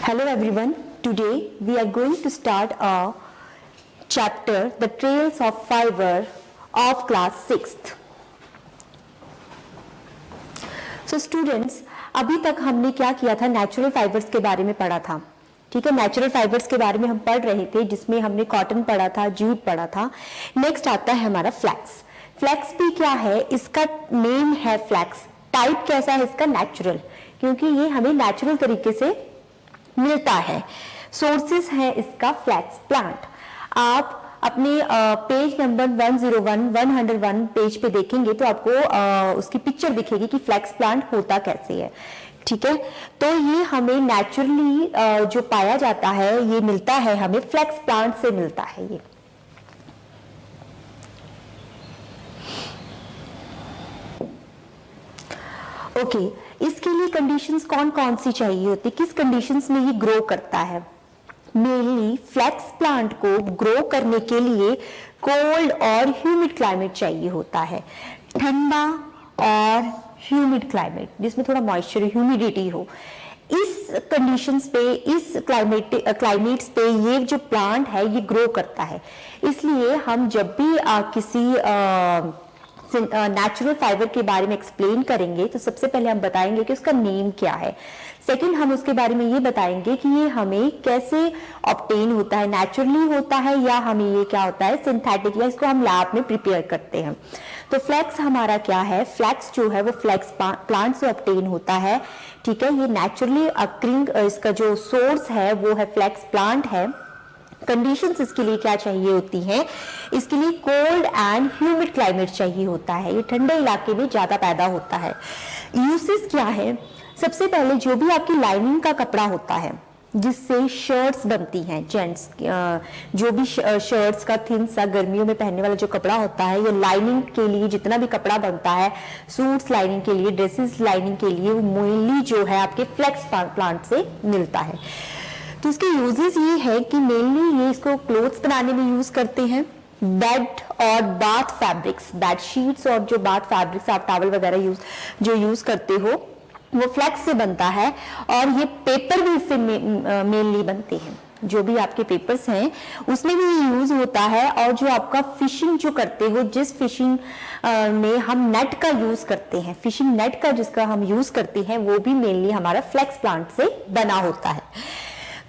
Hello everyone, today we are going to start a chapter, The Trails of Fiber of class 6th. So students, अभी तक हमने क्या किया था, natural fibres के बारे में पढ़ा था. ठीक है, नेचुरल फाइबर्स के बारे में हम पढ़ रहे थे, जिसमें हमने कॉटन पढ़ा था, जूट पढ़ा था. नेक्स्ट आता है हमारा फ्लैक्स. फ्लैक्स भी क्या है, इसका नेम है फ्लैक्स. टाइप कैसा है इसका, नेचुरल, क्योंकि ये हमें नेचुरल तरीके से मिलता है. सोर्सेस है इसका फ्लैक्स प्लांट. आप अपने पेज नंबर 101 पेज पे देखेंगे तो आपको उसकी पिक्चर दिखेगी कि फ्लैक्स प्लांट होता कैसे है. ठीक है, तो ये हमें नेचुरली जो पाया जाता है, ये मिलता है हमें फ्लैक्स प्लांट से मिलता है. ये ओके, इसके लिए कंडीशंस कौन कौन सी चाहिए होती, किस कंडीशंस में ये ग्रो करता है. मेनली फ्लैक्स प्लांट को ग्रो करने के लिए कोल्ड और ह्यूमिड क्लाइमेट चाहिए होता है. ठंडा और ह्यूमिड क्लाइमेट, जिसमें थोड़ा मॉइस्चर, ह्यूमिडिटी हो. इस कंडीशंस पे, इस क्लाइमेट्स पे ये जो प्लांट है ये ग्रो करता है. इसलिए हम जब भी किसी नेचुरल फाइबर के बारे में एक्सप्लेन करेंगे तो सबसे पहले हम बताएंगे कि उसका नेम क्या है. सेकंड, हम उसके बारे में ये बताएंगे कि ये हमें कैसे ऑब्टेन होता है, नेचुरली होता है या हमें ये क्या होता है, सिंथेटिक, या इसको हम लैब में प्रिपेयर करते हैं. तो फ्लैक्स हमारा क्या है, फ्लैक्स जो है वो फ्लैक्स प्लांट से ऑब्टेन होता है. ठीक है, ये नेचुरली अक्रिंग, इसका जो सोर्स है वो है फ्लैक्स प्लांट है. कंडीशंस इसके लिए क्या चाहिए होती हैं, इसके लिए कोल्ड एंड ह्यूमिड क्लाइमेट चाहिए होता है. ये ठंडे इलाके में ज्यादा पैदा होता है. यूसेस क्या है, सबसे पहले जो भी आपकी लाइनिंग का कपड़ा होता है जिससे शर्ट्स बनती हैं, जेंट्स जो भी शर्ट्स का थिन सा गर्मियों में पहनने वाला जो कपड़ा होता है, ये लाइनिंग के लिए जितना भी कपड़ा बनता है, सूट्स लाइनिंग के लिए, ड्रेसेस लाइनिंग के लिए, वो मेनली जो है आपके फ्लैक्स प्लांट से मिलता है. तो इसके यूजेस ये है कि मेनली ये इसको क्लोथ्स बनाने में यूज करते हैं. बेड और बाथ फैब्रिक्स, बेड शीट्स और जो बाथ फैब्रिक्स, आप टॉवल वगैरह जो यूज करते हो वो फ्लैक्स से बनता है. और ये पेपर भी इससे मेनली बनते हैं. जो भी आपके पेपर्स हैं उसमें भी ये यूज होता है. और जो आपका फिशिंग जो करते हो, जिस फिशिंग में हम नेट का यूज करते हैं, फिशिंग नेट का जिसका हम यूज करते हैं, वो भी मेनली हमारा फ्लैक्स प्लांट से बना होता है.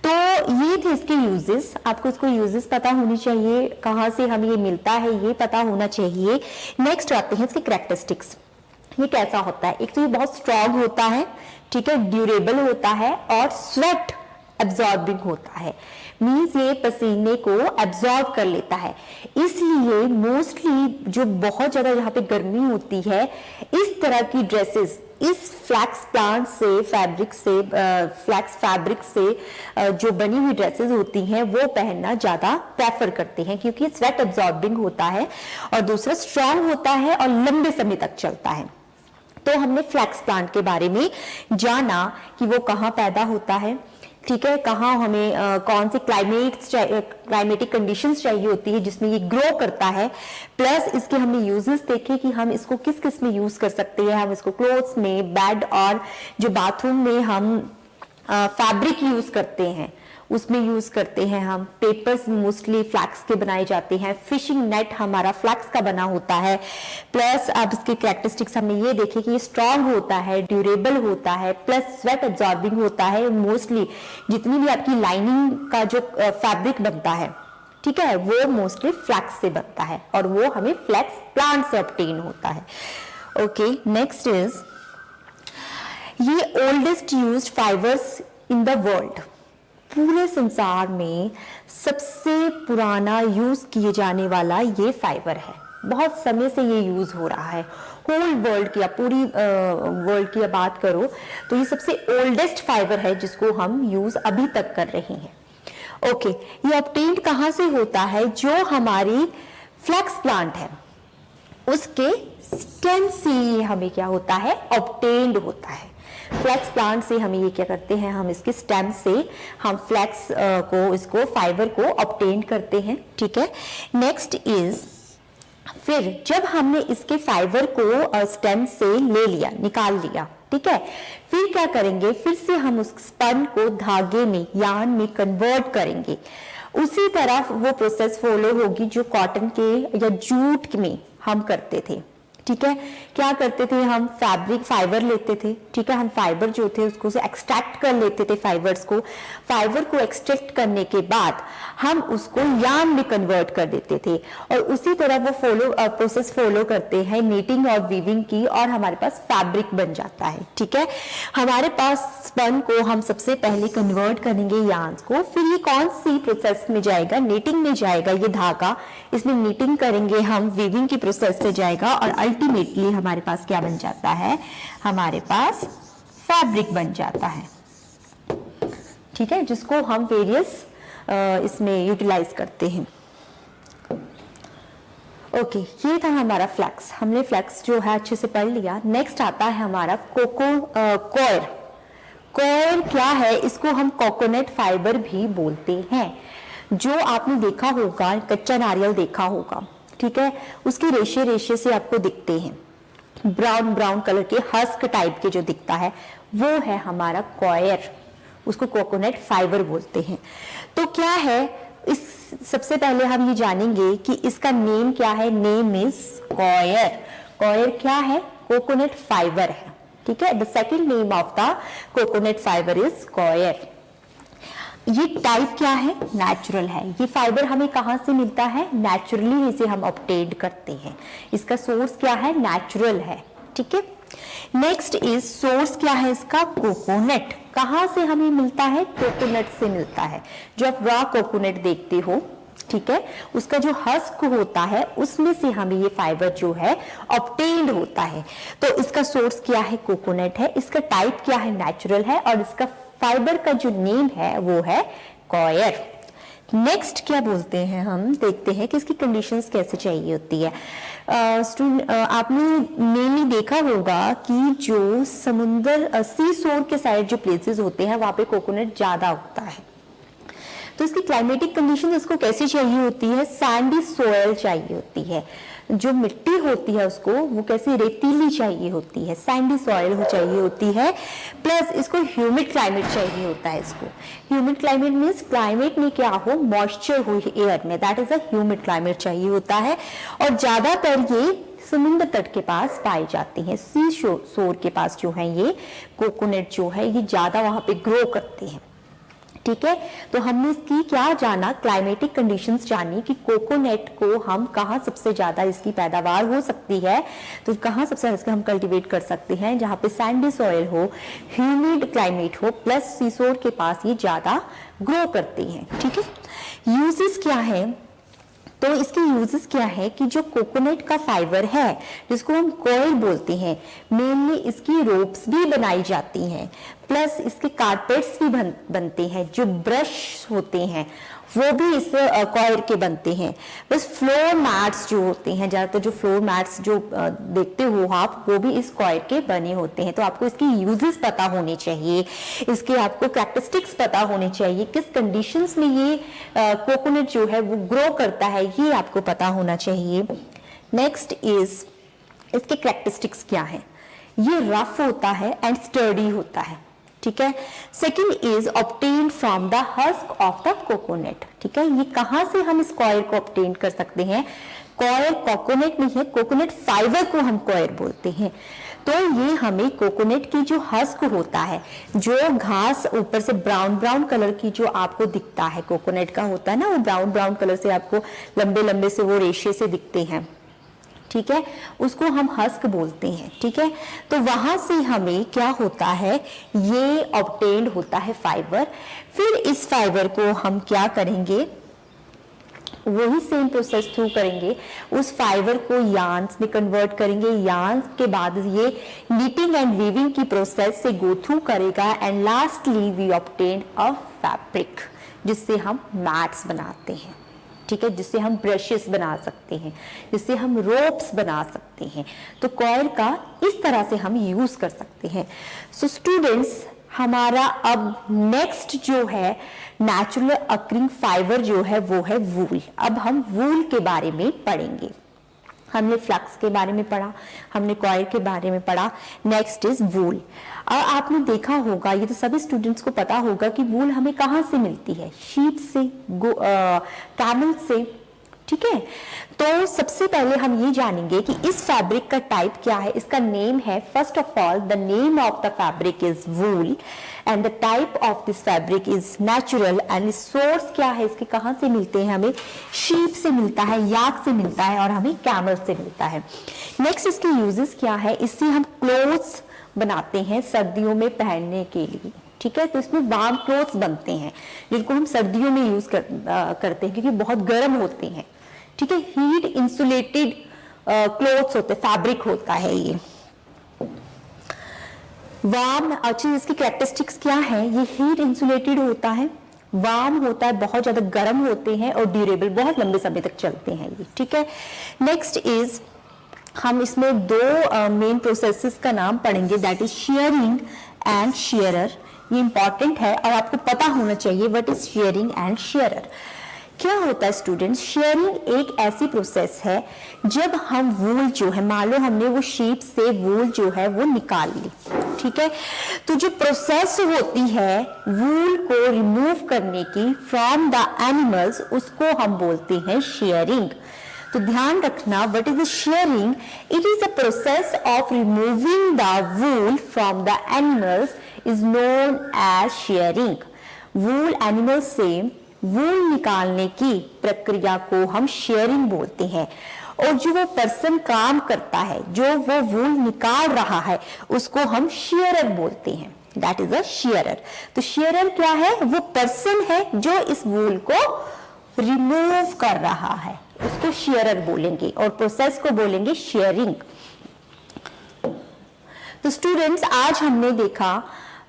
तो ये थे इसके यूजेस. आपको इसको यूजेस पता होनी चाहिए, कहाँ से हमें ये मिलता है ये पता होना चाहिए. नेक्स्ट आते हैं इसके कैरेक्टरिस्टिक्स. ये कैसा होता है, एक तो ये बहुत स्ट्रॉन्ग होता है, ठीक है, ड्यूरेबल होता है और स्वेट एब्जॉर्बिंग होता है. मींस ये पसीने को एब्जॉर्ब कर लेता है. इसलिए मोस्टली जो बहुत ज्यादा यहाँ पे गर्मी होती है, इस तरह की ड्रेसेस इस फ्लैक्स प्लांट से, फ्लैक्स फैब्रिक से जो बनी हुई ड्रेसेस होती हैं वो पहनना ज्यादा प्रेफर करते हैं, क्योंकि स्वेट एब्जॉर्बिंग होता है और दूसरा स्ट्रॉन्ग होता है और लंबे समय तक चलता है. तो हमने फ्लैक्स प्लांट के बारे में जाना कि वो कहाँ पैदा होता है, ठीक है, कहाँ हमें कौन से क्लाइमेटिक कंडीशंस चाहिए होती है जिसमें ये ग्रो करता है. प्लस इसके हमने यूजेस देखे कि हम इसको किस किस में यूज कर सकते हैं. हम इसको क्लोथ्स में, बेड और जो बाथरूम में हम फैब्रिक यूज करते हैं उसमें यूज करते हैं. हम पेपर्स मोस्टली फ्लैक्स के बनाए जाते हैं. फिशिंग नेट हमारा फ्लैक्स का बना होता है. प्लस अब इसके कैरेक्टरिस्टिक्स हमने ये देखे कि ये स्ट्रॉन्ग होता है, ड्यूरेबल होता है, प्लस स्वेट एब्जॉर्बिंग होता है. मोस्टली जितनी भी आपकी लाइनिंग का जो फैब्रिक बनता है, ठीक है, वो मोस्टली फ्लैक्स से बनता है और वो हमें फ्लैक्स प्लांट से ऑब्टेन होता है. ओके, नेक्स्ट इज ये oldest used fibres in the world. पूरे संसार में सबसे पुराना यूज किए जाने वाला ये फाइबर है. बहुत समय से ये यूज हो रहा है. होल वर्ल्ड की, पूरी वर्ल्ड की बात करो तो ये सबसे ओल्डेस्ट फाइबर है जिसको हम यूज अभी तक कर रहे हैं. ओके, ये ऑब्टेन्ड कहाँ से होता है, जो हमारी फ्लैक्स प्लांट है उसके स्टेम से हमें क्या होता है, ऑब्टेन्ड होता है. फ्लैक्स प्लांट से हमें ये क्या करते हैं, हम इसके स्टेम से हम फ्लैक्स को, इसको फाइबर को ऑब्टेन करते हैं. ठीक है, नेक्स्ट इज, फिर जब हमने इसके फाइबर को स्टेम से ले लिया, निकाल लिया, ठीक है। फिर क्या करेंगे, फिर से हम उस स्पन को धागे में, यार्न में कन्वर्ट करेंगे। उसी तरह वो प्रोसेस फॉलो होगी जो कॉटन के या जूट में हम करते थे, ठीक है। क्या करते थे, हम फैब्रिक फाइबर लेते थे, ठीक है। हम फाइबर जो थे उसको से एक्सट्रैक्ट कर लेते थे फाइबर्स को। फाइबर को एक्सट्रैक्ट करने के बाद हम उसको यार्न में कन्वर्ट कर देते थे, और उसी तरह वो प्रोसेस फॉलो करते हैं नीटिंग और वीविंग की, और हमारे पास फैब्रिक बन जाता है, ठीक है। हमारे पास स्पन को हम सबसे पहले कन्वर्ट करेंगे यार्न को, फिर ये कौन सी प्रोसेस में जाएगा, नीटिंग में जाएगा ये धागा, इसमें नीटिंग करेंगे हम, वीविंग की प्रोसेस से जाएगा, और अल्टीमेटली हमारे पास क्या बन जाता है, हमारे पास फैब्रिक बन जाता है, ठीक है, जिसको हम वेरियस इसमें यूटिलाइज करते हैं। ओके, ये था हमारा फ्लैक्स। हमने फ्लैक्स जो है अच्छे से पढ़ लिया। नेक्स्ट आता है हमारा कॉयर। कॉयर क्या है, इसको हम कोकोनट फाइबर भी बोलते हैं। जो आपने देखा होगा, कच्चा नारियल देखा होगा, ठीक है, उसके रेशे रेशे से आपको दिखते हैं, ब्राउन ब्राउन कलर के हस्क टाइप के जो दिखता है, वो है हमारा कॉयर, उसको कोकोनट फाइबर बोलते हैं। तो क्या है, इस सबसे पहले हम ये जानेंगे कि इसका नेम क्या है। Name is coir. कॉयर क्या है, कोकोनट फाइबर है, ठीक है। The second name of the coconut fibre is coir. ये टाइप क्या है, नेचुरल है। ये फाइबर हमें कहां से मिलता है, नेचुरली इसे हम ऑब्टेन करते हैं। इसका सोर्स क्या है, नेचुरल है, ठीक है। नेक्स्ट इज सोर्स क्या है इसका, कोकोनट। कहां से हमें मिलता है, कोकोनट से मिलता है। जो आप रॉ कोकोनट देखते हो, ठीक है, उसका जो हस्क होता है उसमें से हमें ये फाइबर जो है ऑब्टेन्ड होता है। तो इसका सोर्स क्या है, कोकोनट है। इसका टाइप क्या है, नेचुरल है, और इसका फाइबर का जो नेम है वो है कॉयर। नेक्स्ट क्या बोलते हैं, हम देखते हैं कि इसकी कंडीशंस कैसे चाहिए होती है। आपने मेनली देखा होगा कि जो समुंदर सी शोर के साइड जो प्लेसेस होते हैं वहां पे कोकोनट ज्यादा उगता है। तो इसकी क्लाइमेटिक कंडीशन इसको कैसी चाहिए होती है, सैंडी सोयल चाहिए होती है। जो मिट्टी होती है उसको वो कैसी, रेतीली चाहिए होती है, सैंडी सॉइल चाहिए होती है। प्लस इसको ह्यूमिड क्लाइमेट चाहिए होता है। इसको ह्यूमिड क्लाइमेट मीन्स क्लाइमेट में क्या हो, मॉइस्चर हो एयर में, that is a humid climate चाहिए होता है। और ज्यादातर ये समुद्र तट के पास पाई जाती हैं। सी शोर के पास जो है ये कोकोनट जो है ये ज्यादा वहां पे ग्रो करते हैं, ठीक है। तो हमने इसकी क्या जाना, क्लाइमेटिक कंडीशंस जानी कि कोकोनट को हम कहाँ सबसे ज्यादा इसकी पैदावार हो सकती है, तो कहाँ सबसे ज्यादा हम कल्टीवेट कर सकते हैं, जहाँ पे सैंडी सॉइल हो, ह्यूमिड क्लाइमेट हो, प्लस सीसोर के पास ये ज्यादा ग्रो करती हैं, ठीक है। यूजेस क्या है, तो इसके यूजेस क्या है कि जो कोकोनट का फाइबर है जिसको हम कॉयल बोलते हैं, मेनली इसकी रोप्स भी बनाई जाती हैं, प्लस इसके कारपेट्स भी बनते हैं। जो ब्रश होते हैं वो भी इस कॉयर के बनते हैं। बस फ्लोर मैट्स जो होते हैं, ज्यादातर जो फ्लोर मैट्स जो देखते हो आप, वो भी इस कॉयर के बने होते हैं। तो आपको इसकी यूजेस पता होने चाहिए, इसके आपको कैरेक्टरिस्टिक्स पता होने चाहिए, किस कंडीशंस में ये कोकोनट जो है वो ग्रो करता है, ये आपको पता होना चाहिए। नेक्स्ट इज इसके कैरेक्टरिस्टिक्स क्या है, ये रफ होता है एंड स्टर्डी होता है, ठीक है। Second is obtain from the husk of the coconut, ठीक है। ये कहां से हम इस कॉयर को ऑब्टेन कर सकते हैं, कॉयर कोकोनट नहीं है, कोकोनट फाइबर को हम कॉयर बोलते हैं। तो ये हमें कोकोनट की जो हस्क होता है, जो घास ऊपर से ब्राउन ब्राउन कलर की जो आपको दिखता है, कोकोनट का होता है ना, वो ब्राउन ब्राउन कलर से आपको लंबे लंबे से वो रेशे से दिखते हैं, ठीक है, उसको हम हस्क बोलते हैं, ठीक है। तो वहां से हमें क्या होता है, ये ऑब्टेन्ड होता है फाइबर। फिर इस फाइबर को हम क्या करेंगे, वही सेम प्रोसेस थ्रू करेंगे, उस फाइबर को यार्न्स में कन्वर्ट करेंगे। यार्न्स के बाद ये नीटिंग एंड वीविंग की प्रोसेस से गो थ्रू करेगा, and lastly we obtain a fabric, जिससे हम मैट्स बनाते हैं, ठीक है, जिससे हम ब्रशेस बना सकते हैं, जिससे हम रोप्स बना सकते हैं। तो कॉयर का इस तरह से हम यूज कर सकते हैं। सो स्टूडेंट्स, हमारा अब नेक्स्ट जो है नेचुरल अक्रिंग फाइबर जो है वो है वूल। अब हम वूल के बारे में पढ़ेंगे। हमने फ्लक्स के बारे में पढ़ा, हमने कॉइल के बारे में पढ़ा। नेक्स्ट इज वूल। और आपने देखा होगा, ये तो सभी स्टूडेंट्स को पता होगा कि वूल हमें कहाँ से मिलती है, शीप से, कैमल से, ठीक है। तो सबसे पहले हम ये जानेंगे कि इस फैब्रिक का टाइप क्या है। इसका नेम है, first of all the name of the fabric is wool and the type of this fabric is natural and source क्या है, इसके कहाँ से मिलते हैं, हमें शीप से मिलता है, याक से मिलता है और हमें कैमल से मिलता है। नेक्स्ट इसके यूजेस क्या है, इससे हम क्लोथ्स बनाते हैं सर्दियों में पहनने के लिए, ठीक है। तो इसमें वार्म क्लोथ्स बनते हैं जिनको हम सर्दियों में यूज करते हैं क्योंकि बहुत गर्म होते हैं, ठीक है। हीट इंसुलेटेड क्लोथ्स होते, फैब्रिक होता है ये वार्म। अच्छा, इसकी कैरेक्टरिस्टिक्स क्या है, ये हीट इंसुलेटेड होता है, वार्म होता है, बहुत ज्यादा गर्म होते हैं और ड्यूरेबल, बहुत लंबे समय तक चलते हैं ये, ठीक है। नेक्स्ट इज, हम इसमें दो मेन प्रोसेसेस का नाम पढ़ेंगे, दैट इज शेयरिंग एंड शेयरर। ये इंपॉर्टेंट है और आपको पता होना चाहिए व्हाट इज शेयरिंग एंड शेयरर। क्या होता है स्टूडेंट्स, शेयरिंग एक ऐसी प्रोसेस है जब हम वूल जो है, मान लो हमने वो शीप से वूल जो है वो निकाल ली, ठीक है। तो जो प्रोसेस होती है वूल को रिमूव करने की फ्रॉम द एनिमल्स, उसको हम बोलते हैं शेयरिंग। तो ध्यान रखना, what is the shearing, it is a process of removing the wool from the animals is known as shearing. Wool animal से वूल निकालने की प्रक्रिया को हम शेयरिंग बोलते हैं। और जो वो पर्सन काम करता है, जो वो वूल निकाल रहा है, उसको हम शेयरर बोलते हैं, दैट इज अ शेयरर। तो शेयरर क्या है, वो पर्सन है जो इस वूल को रिमूव कर रहा है, उसको शेयरर बोलेंगे और प्रोसेस को बोलेंगे शेयरिंग। तो स्टूडेंट्स, आज हमने देखा,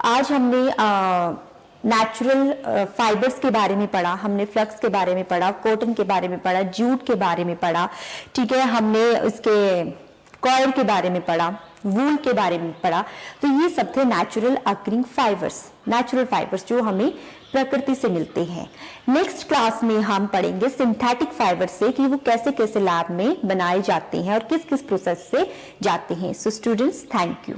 आज हमने नेचुरल फाइबर्स के बारे में पढ़ा, हमने फ्लक्स के बारे में पढ़ा, कॉटन के बारे में पढ़ा, जूट के बारे में पढ़ा, ठीक है। हमने इसके कॉइल के बारे में पढ़ा, वूल के बारे में पढ़ा। तो ये सब थे natural occurring fibres, natural fibres जो हमें प्रकृति से मिलते हैं। नेक्स्ट क्लास में हम पढ़ेंगे सिंथेटिक फाइबर से कि वो कैसे कैसे लैब में बनाए जाते हैं और किस किस प्रोसेस से जाते हैं। So students, thank you.